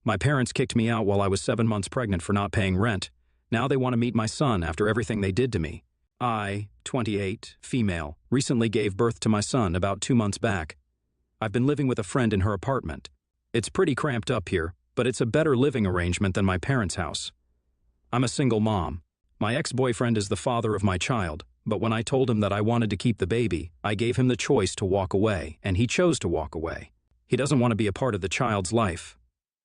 My parents kicked me out while I was 7 months pregnant for not paying rent. Now they want to meet my son after everything they did to me. I, 28, female, recently gave birth to my son about 2 months back. I've been living with a friend in her apartment. It's pretty cramped up here, but it's a better living arrangement than my parents' house. I'm a single mom. My ex-boyfriend is the father of my child, but when I told him that I wanted to keep the baby, I gave him the choice to walk away, and he chose to walk away. He doesn't want to be a part of the child's life.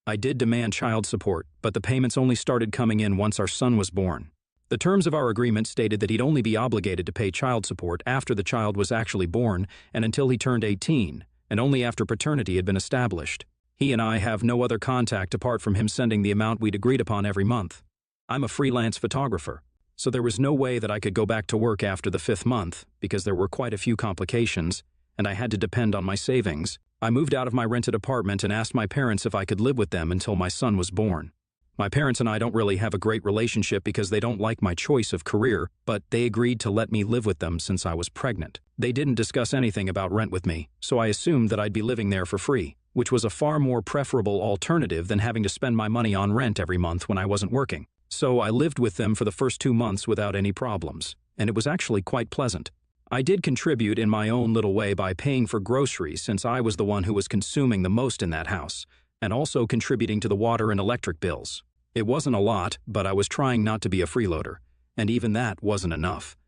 I did demand child support, but the payments only started coming in once our son was born. The terms of our agreement stated that he'd only be obligated to pay child support after the child was actually born and until he turned 18, and only after paternity had been established. He and I have no other contact apart from him sending the amount we'd agreed upon every month. I'm a freelance photographer, so there was no way that I could go back to work after the 5th month because there were quite a few complications, and I had to depend on my savings. I moved out of my rented apartment and asked my parents if I could live with them until my son was born. My parents and I don't really have a great relationship because they don't like my choice of career, but they agreed to let me live with them since I was pregnant. They didn't discuss anything about rent with me, so I assumed that I'd be living there for free, which was a far more preferable alternative than having to spend my money on rent every month when I wasn't working. So I lived with them for the first 2 months without any problems, and it was actually quite pleasant. I did contribute in my own little way by paying for groceries since I was the one who was consuming the most in that house, and also contributing to the water and electric bills. It wasn't a lot, but I was trying not to be a freeloader, and even that wasn't enough.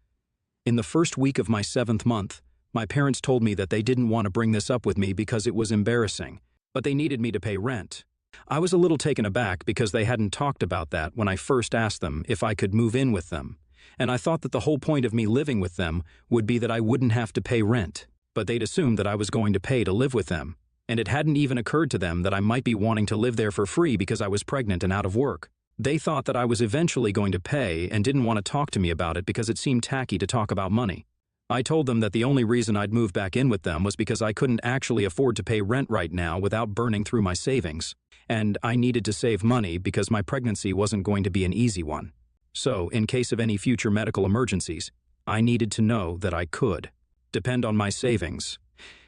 In the first week of my 7th month, my parents told me that they didn't want to bring this up with me because it was embarrassing, but they needed me to pay rent. I was a little taken aback because they hadn't talked about that when I first asked them if I could move in with them, and I thought that the whole point of me living with them would be that I wouldn't have to pay rent, but they'd assumed that I was going to pay to live with them, and it hadn't even occurred to them that I might be wanting to live there for free because I was pregnant and out of work. They thought that I was eventually going to pay and didn't want to talk to me about it because it seemed tacky to talk about money. I told them that the only reason I'd move back in with them was because I couldn't actually afford to pay rent right now without burning through my savings, and I needed to save money because my pregnancy wasn't going to be an easy one. So, in case of any future medical emergencies, I needed to know that I could depend on my savings.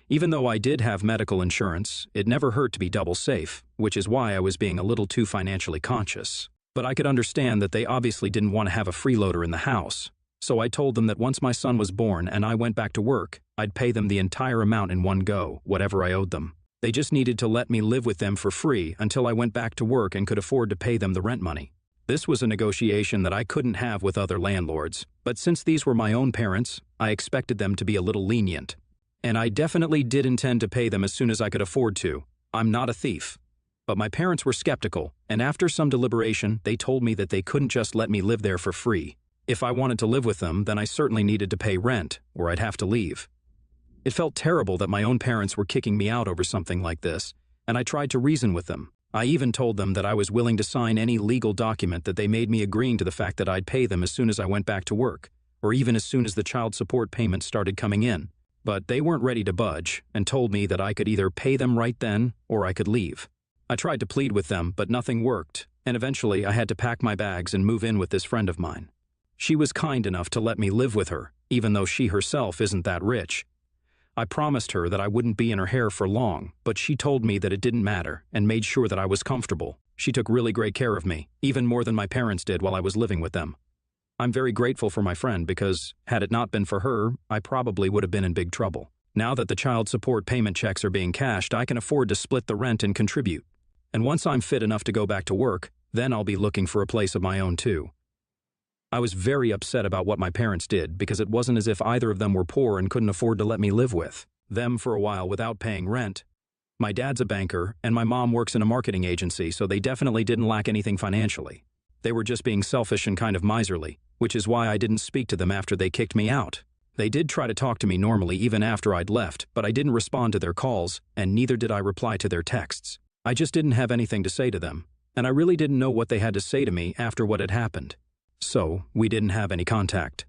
Even though I did have medical insurance, it never hurt to be double safe, which is why I was being a little too financially conscious. But I could understand that they obviously didn't want to have a freeloader in the house. So I told them that once my son was born and I went back to work, I'd pay them the entire amount in one go, whatever I owed them. They just needed to let me live with them for free until I went back to work and could afford to pay them the rent money. This was a negotiation that I couldn't have with other landlords, but since these were my own parents, I expected them to be a little lenient. And I definitely did intend to pay them as soon as I could afford to. I'm not a thief. But my parents were skeptical, and after some deliberation, they told me that they couldn't just let me live there for free. If I wanted to live with them, then I certainly needed to pay rent, or I'd have to leave. It felt terrible that my own parents were kicking me out over something like this, and I tried to reason with them. I even told them that I was willing to sign any legal document that they made me agreeing to the fact that I'd pay them as soon as I went back to work, or even as soon as the child support payments started coming in. But they weren't ready to budge, and told me that I could either pay them right then, or I could leave. I tried to plead with them, but nothing worked, and eventually I had to pack my bags and move in with this friend of mine. She was kind enough to let me live with her, even though she herself isn't that rich. I promised her that I wouldn't be in her hair for long, but she told me that it didn't matter and made sure that I was comfortable. She took really great care of me, even more than my parents did while I was living with them. I'm very grateful for my friend because, had it not been for her, I probably would have been in big trouble. Now that the child support payment checks are being cashed, I can afford to split the rent and contribute. And once I'm fit enough to go back to work, then I'll be looking for a place of my own too. I was very upset about what my parents did because it wasn't as if either of them were poor and couldn't afford to let me live with them for a while without paying rent. My dad's a banker and my mom works in a marketing agency, so they definitely didn't lack anything financially. They were just being selfish and kind of miserly, which is why I didn't speak to them after they kicked me out. They did try to talk to me normally even after I'd left, but I didn't respond to their calls, and neither did I reply to their texts. I just didn't have anything to say to them, and I really didn't know what they had to say to me after what had happened. So, we didn't have any contact.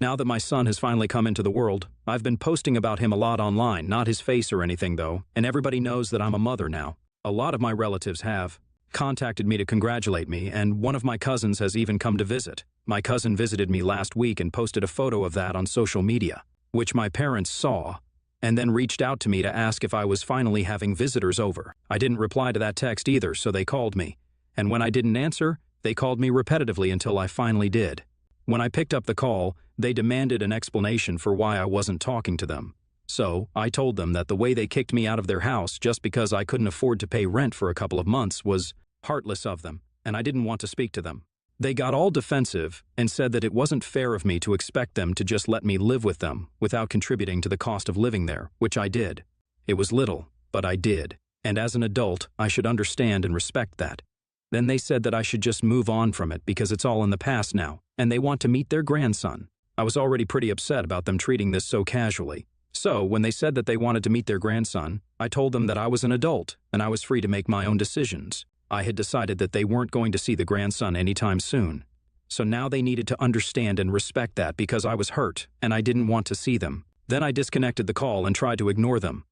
Now that my son has finally come into the world, I've been posting about him a lot online, not his face or anything though, and everybody knows that I'm a mother now. A lot of my relatives have contacted me to congratulate me, and one of my cousins has even come to visit. My cousin visited me last week and posted a photo of that on social media, which my parents saw, and then reached out to me to ask if I was finally having visitors over. I didn't reply to that text either, so they called me. And when I didn't answer, they called me repetitively until I finally did. When I picked up the call, they demanded an explanation for why I wasn't talking to them. So, I told them that the way they kicked me out of their house just because I couldn't afford to pay rent for a couple of months was heartless of them, and I didn't want to speak to them. They got all defensive and said that it wasn't fair of me to expect them to just let me live with them without contributing to the cost of living there, which I did. It was little, but I did, and as an adult, I should understand and respect that. Then they said that I should just move on from it because it's all in the past now, and they want to meet their grandson. I was already pretty upset about them treating this so casually. So, when they said that they wanted to meet their grandson, I told them that I was an adult and I was free to make my own decisions. I had decided that they weren't going to see the grandson anytime soon. So now they needed to understand and respect that because I was hurt and I didn't want to see them. Then I disconnected the call and tried to ignore them.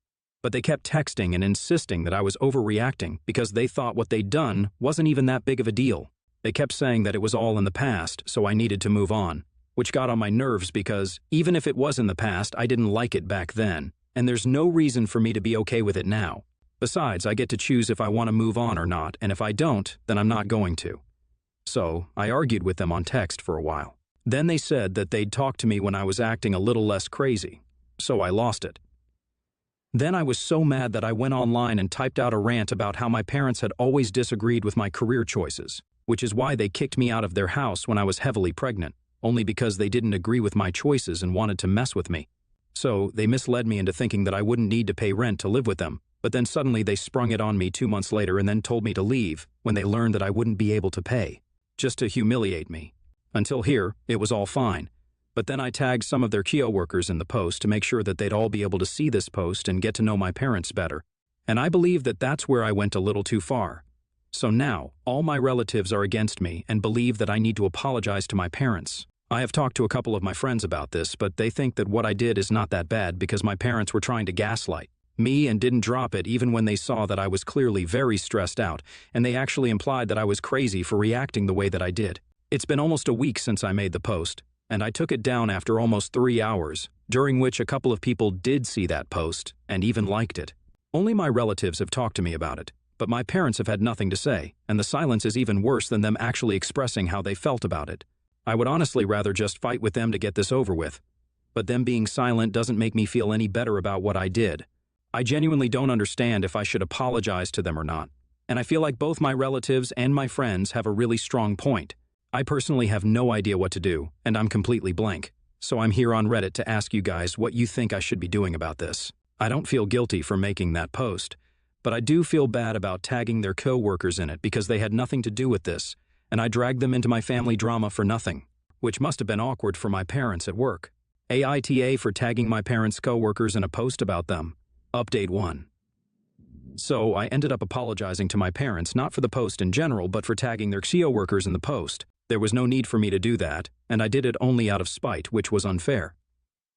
But they kept texting and insisting that I was overreacting because they thought what they'd done wasn't even that big of a deal. They kept saying that it was all in the past, so I needed to move on, which got on my nerves because even if it was in the past, I didn't like it back then, and there's no reason for me to be okay with it now. Besides, I get to choose if I want to move on or not, and if I don't, then I'm not going to. So, I argued with them on text for a while. Then they said that they'd talk to me when I was acting a little less crazy, so I lost it. Then I was so mad that I went online and typed out a rant about how my parents had always disagreed with my career choices, which is why they kicked me out of their house when I was heavily pregnant, only because they didn't agree with my choices and wanted to mess with me. So, they misled me into thinking that I wouldn't need to pay rent to live with them, but then suddenly they sprung it on me 2 months later and then told me to leave when they learned that I wouldn't be able to pay, just to humiliate me. Until here, it was all fine. But then I tagged some of their Kio workers in the post to make sure that they'd all be able to see this post and get to know my parents better. And I believe that that's where I went a little too far. So now, all my relatives are against me and believe that I need to apologize to my parents. I have talked to a couple of my friends about this, but they think that what I did is not that bad because my parents were trying to gaslight me and didn't drop it even when they saw that I was clearly very stressed out, and they actually implied that I was crazy for reacting the way that I did. It's been almost a week since I made the post, and I took it down after almost 3 hours, during which a couple of people did see that post and even liked it. Only my relatives have talked to me about it, but my parents have had nothing to say, and the silence is even worse than them actually expressing how they felt about it. I would honestly rather just fight with them to get this over with, but them being silent doesn't make me feel any better about what I did. I genuinely don't understand if I should apologize to them or not, and I feel like both my relatives and my friends have a really strong point. I personally have no idea what to do, and I'm completely blank, so I'm here on Reddit to ask you guys what you think I should be doing about this. I don't feel guilty for making that post, but I do feel bad about tagging their co-workers in it because they had nothing to do with this, and I dragged them into my family drama for nothing, which must have been awkward for my parents at work. AITA for tagging my parents' co-workers in a post about them. Update 1. So I ended up apologizing to my parents not for the post in general, but for tagging their Kio workers in the post. There was no need for me to do that, and I did it only out of spite, which was unfair.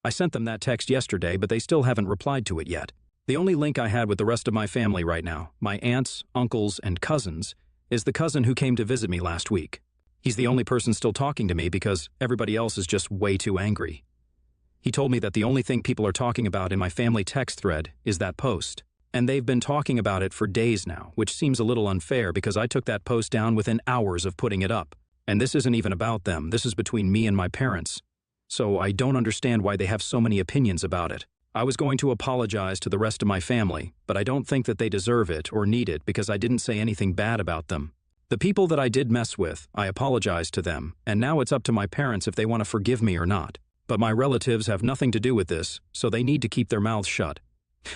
I sent them that text yesterday, but they still haven't replied to it yet. The only link I had with the rest of my family right now, my aunts, uncles, and cousins, is the cousin who came to visit me last week. He's the only person still talking to me because everybody else is just way too angry. He told me that the only thing people are talking about in my family text thread is that post. And they've been talking about it for days now, which seems a little unfair because I took that post down within hours of putting it up. And this isn't even about them, this is between me and my parents. So I don't understand why they have so many opinions about it. I was going to apologize to the rest of my family, but I don't think that they deserve it or need it because I didn't say anything bad about them. The people that I did mess with, I apologized to them, and now it's up to my parents if they want to forgive me or not. But my relatives have nothing to do with this, so they need to keep their mouths shut.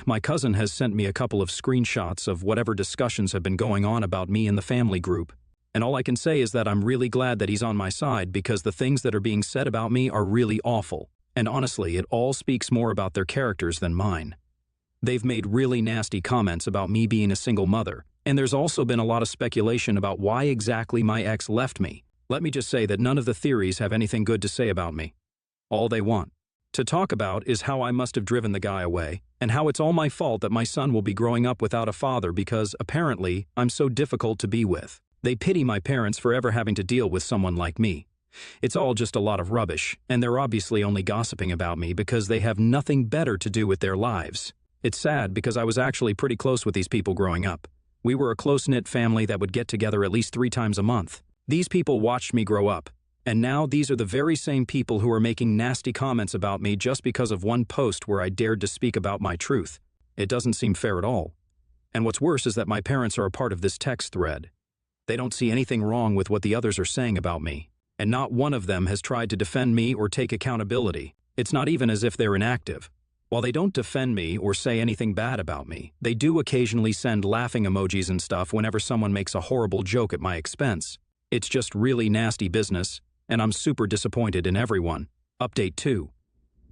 My cousin has sent me a couple of screenshots of whatever discussions have been going on about me in the family group. And all I can say is that I'm really glad that he's on my side because the things that are being said about me are really awful. And honestly, it all speaks more about their characters than mine. They've made really nasty comments about me being a single mother, and there's also been a lot of speculation about why exactly my ex left me. Let me just say that none of the theories have anything good to say about me. All they want to talk about is how I must have driven the guy away, and how it's all my fault that my son will be growing up without a father because, apparently, I'm so difficult to be with. They pity my parents for ever having to deal with someone like me. It's all just a lot of rubbish, and they're obviously only gossiping about me because they have nothing better to do with their lives. It's sad because I was actually pretty close with these people growing up. We were a close-knit family that would get together at least 3 times a month. These people watched me grow up, and now these are the very same people who are making nasty comments about me just because of one post where I dared to speak about my truth. It doesn't seem fair at all. And what's worse is that my parents are a part of this text thread. They don't see anything wrong with what the others are saying about me, and not one of them has tried to defend me or take accountability. It's not even as if they're inactive. While they don't defend me or say anything bad about me, they do occasionally send laughing emojis and stuff whenever someone makes a horrible joke at my expense. It's just really nasty business, and I'm super disappointed in everyone. Update 2.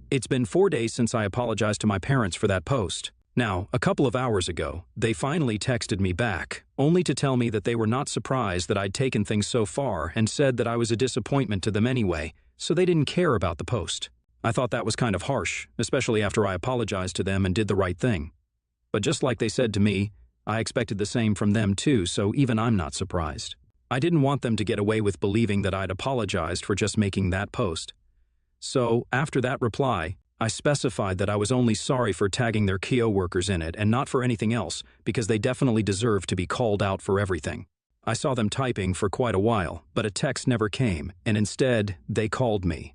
It's been 4 days since I apologized to my parents for that post. Now, a couple of hours ago, they finally texted me back, only to tell me that they were not surprised that I'd taken things so far and said that I was a disappointment to them anyway, so they didn't care about the post. I thought that was kind of harsh, especially after I apologized to them and did the right thing. But just like they said to me, I expected the same from them too, so even I'm not surprised. I didn't want them to get away with believing that I'd apologized for just making that post. So, after that reply, I specified that I was only sorry for tagging their Kyo workers in it and not for anything else because they definitely deserve to be called out for everything. I saw them typing for quite a while, but a text never came, and instead, they called me.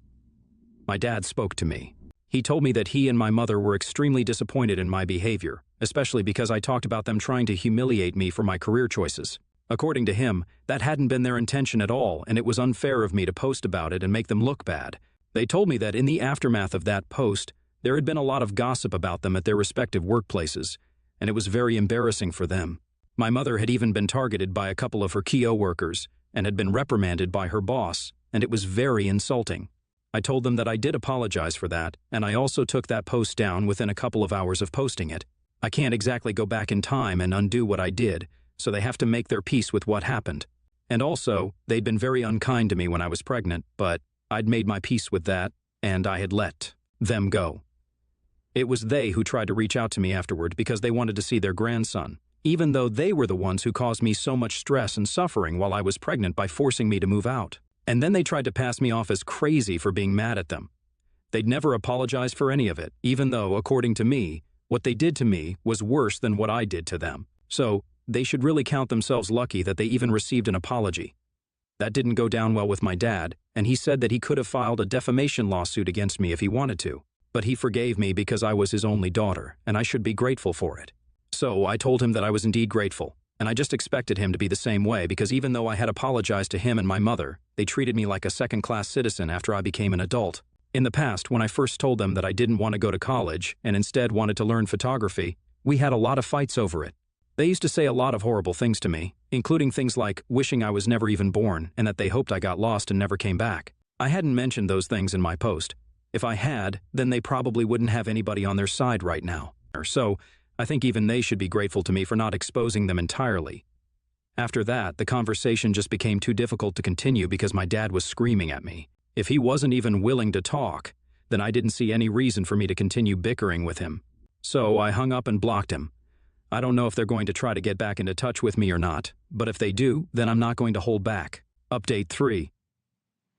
My dad spoke to me. He told me that he and my mother were extremely disappointed in my behavior, especially because I talked about them trying to humiliate me for my career choices. According to him, that hadn't been their intention at all, and it was unfair of me to post about it and make them look bad. They told me that in the aftermath of that post, there had been a lot of gossip about them at their respective workplaces, and it was very embarrassing for them. My mother had even been targeted by a couple of her Kyo workers and had been reprimanded by her boss, and it was very insulting. I told them that I did apologize for that, and I also took that post down within a couple of hours of posting it. I can't exactly go back in time and undo what I did, so they have to make their peace with what happened. And also, they'd been very unkind to me when I was pregnant, but I'd made my peace with that, and I had let them go. It was they who tried to reach out to me afterward because they wanted to see their grandson, even though they were the ones who caused me so much stress and suffering while I was pregnant by forcing me to move out. And then they tried to pass me off as crazy for being mad at them. They'd never apologized for any of it, even though, according to me, what they did to me was worse than what I did to them. So, they should really count themselves lucky that they even received an apology. That didn't go down well with my dad, and he said that he could have filed a defamation lawsuit against me if he wanted to. But he forgave me because I was his only daughter, and I should be grateful for it. So I told him that I was indeed grateful, and I just expected him to be the same way because even though I had apologized to him and my mother, they treated me like a second-class citizen after I became an adult. In the past, when I first told them that I didn't want to go to college and instead wanted to learn photography, we had a lot of fights over it. They used to say a lot of horrible things to me, including things like wishing I was never even born and that they hoped I got lost and never came back. I hadn't mentioned those things in my post. If I had, then they probably wouldn't have anybody on their side right now. So, I think even they should be grateful to me for not exposing them entirely. After that, the conversation just became too difficult to continue because my dad was screaming at me. If he wasn't even willing to talk, then I didn't see any reason for me to continue bickering with him. So I hung up and blocked him. I don't know if they're going to try to get back into touch with me or not, but if they do, then I'm not going to hold back. Update 3.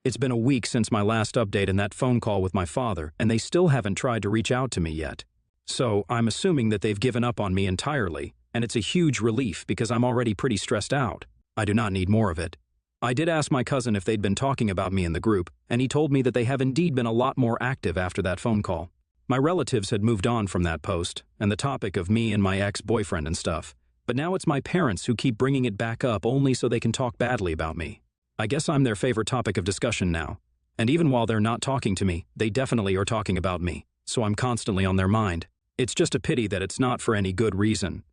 It's been a week since my last update and that phone call with my father, and they still haven't tried to reach out to me yet. So I'm assuming that they've given up on me entirely, and it's a huge relief because I'm already pretty stressed out. I do not need more of it. I did ask my cousin if they'd been talking about me in the group, and he told me that they have indeed been a lot more active after that phone call. My relatives had moved on from that post, and the topic of me and my ex-boyfriend and stuff, but now it's my parents who keep bringing it back up only so they can talk badly about me. I guess I'm their favorite topic of discussion now, and even while they're not talking to me, they definitely are talking about me, so I'm constantly on their mind. It's just a pity that it's not for any good reason.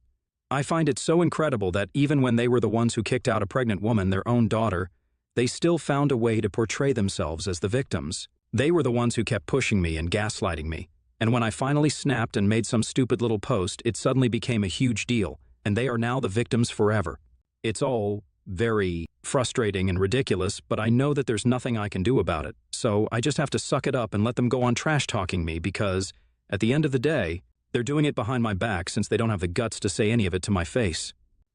I find it so incredible that even when they were the ones who kicked out a pregnant woman, their own daughter, they still found a way to portray themselves as the victims. They were the ones who kept pushing me and gaslighting me. And when I finally snapped and made some stupid little post, it suddenly became a huge deal, and they are now the victims forever. It's all very frustrating and ridiculous, but I know that there's nothing I can do about it, so I just have to suck it up and let them go on trash-talking me because, at the end of the day, they're doing it behind my back since they don't have the guts to say any of it to my face.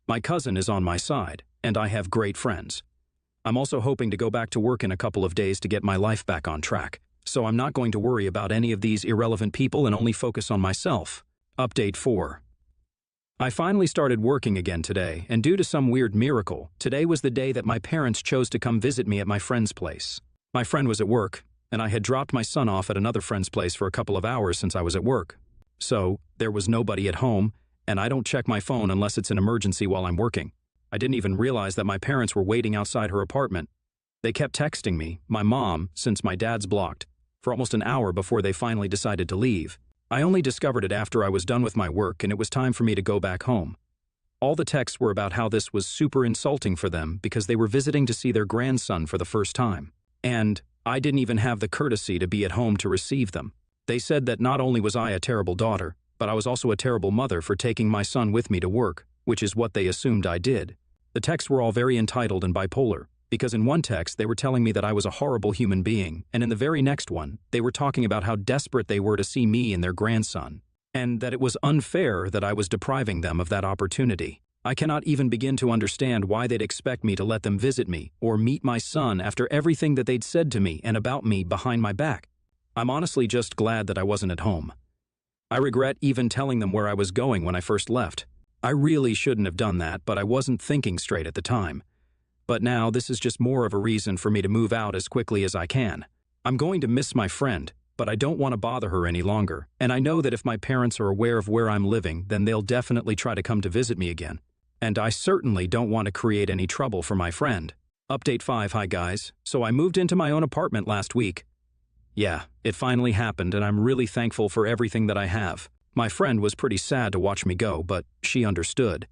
My cousin is on my side, and I have great friends. I'm also hoping to go back to work in a couple of days to get my life back on track, so I'm not going to worry about any of these irrelevant people and only focus on myself. Update 4. I finally started working again today, and due to some weird miracle, today was the day that my parents chose to come visit me at my friend's place. My friend was at work, and I had dropped my son off at another friend's place for a couple of hours since I was at work. So, there was nobody at home, and I don't check my phone unless it's an emergency while I'm working. I didn't even realize that my parents were waiting outside her apartment. They kept texting me, my mom, since my dad's blocked, for almost an hour before they finally decided to leave. I only discovered it after I was done with my work and it was time for me to go back home. All the texts were about how this was super insulting for them because they were visiting to see their grandson for the first time. And I didn't even have the courtesy to be at home to receive them. They said that not only was I a terrible daughter, but I was also a terrible mother for taking my son with me to work, which is what they assumed I did. The texts were all very entitled and bipolar, because in one text they were telling me that I was a horrible human being, and in the very next one, they were talking about how desperate they were to see me and their grandson, and that it was unfair that I was depriving them of that opportunity. I cannot even begin to understand why they'd expect me to let them visit me or meet my son after everything that they'd said to me and about me behind my back. I'm honestly just glad that I wasn't at home. I regret even telling them where I was going when I first left. I really shouldn't have done that, but I wasn't thinking straight at the time. But now this is just more of a reason for me to move out as quickly as I can. I'm going to miss my friend, but I don't want to bother her any longer, and I know that if my parents are aware of where I'm living, then they'll definitely try to come to visit me again. And I certainly don't want to create any trouble for my friend. Update 5. Hi guys. So I moved into my own apartment last week. Yeah, it finally happened, and I'm really thankful for everything that I have. My friend was pretty sad to watch me go, but she understood.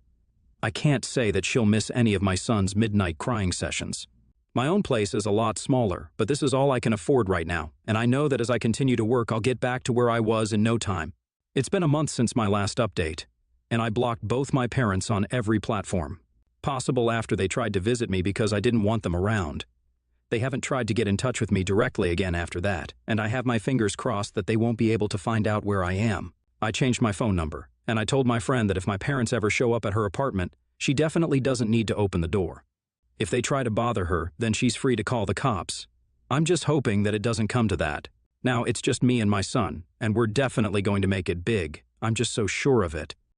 I can't say that she'll miss any of my son's midnight crying sessions. My own place is a lot smaller, but this is all I can afford right now, and I know that as I continue to work, I'll get back to where I was in no time. It's been a month since my last update, and I blocked both my parents on every platform possible after they tried to visit me because I didn't want them around. They haven't tried to get in touch with me directly again after that, and I have my fingers crossed that they won't be able to find out where I am. I changed my phone number, and I told my friend that if my parents ever show up at her apartment, she definitely doesn't need to open the door. If they try to bother her, then she's free to call the cops. I'm just hoping that it doesn't come to that. Now, it's just me and my son, and we're definitely going to make it big. I'm just so sure of it.